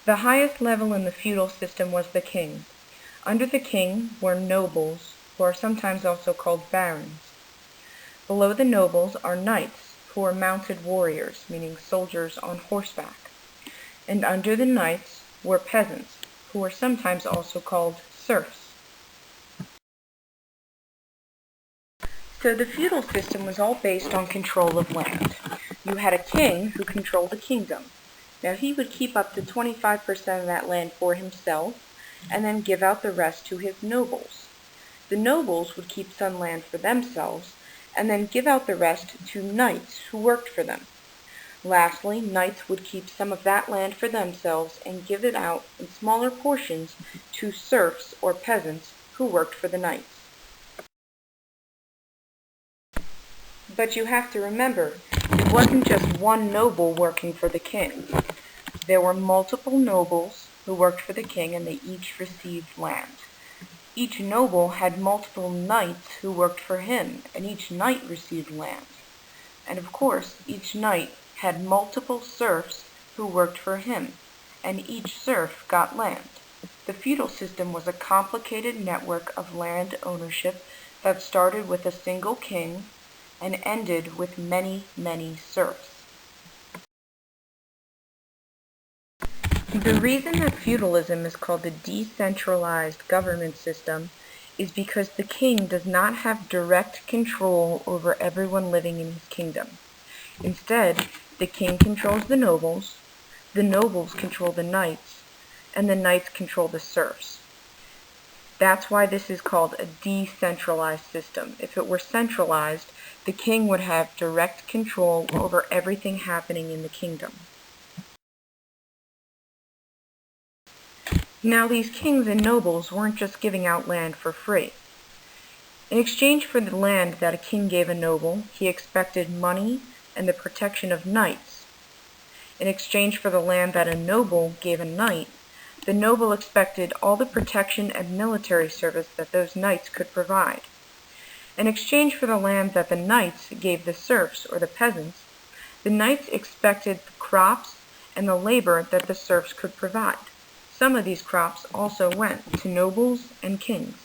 The highest level in the feudal system was the king. Under the king were nobles, who are sometimes also called barons. Below the nobles are knights, who are mounted warriors, meaning soldiers on horseback. And under the knights were peasants, who were sometimes also called serfs. So the feudal system was all based on control of land. You had a king who controlled a kingdom. Now he would keep up to 25% of that land for himself and then give out the rest to his nobles. The nobles would keep some land for themselves and then give out the rest to knights who worked for them. Lastly, knights would keep some of that land for themselves and give it out in smaller portions to serfs or peasants who worked for the knights. But you have to remember, it wasn't just one noble working for the king. There were multiple nobles who worked for the king, and they each received land. Each noble had multiple knights who worked for him, and each knight received land. And of course, each knight had multiple serfs who worked for him, and each serf got land. The feudal system was a complicated network of land ownership that started with a single king and ended with many, many serfs. The reason that feudalism is called a decentralized government system is because the king does not have direct control over everyone living in his kingdom. Instead, the king controls the nobles control the knights, and the knights control the serfs. That's why this is called a decentralized system. If it were centralized, the king would have direct control over everything happening in the kingdom. Now, these kings and nobles weren't just giving out land for free. In exchange for the land that a king gave a noble, he expected money and the protection of knights. In exchange for the land that a noble gave a knight, the noble expected all the protection and military service that those knights could provide. In exchange for the land that the knights gave the serfs or the peasants, the knights expected the crops and the labor that the serfs could provide. Some of these crops also went to nobles and kings.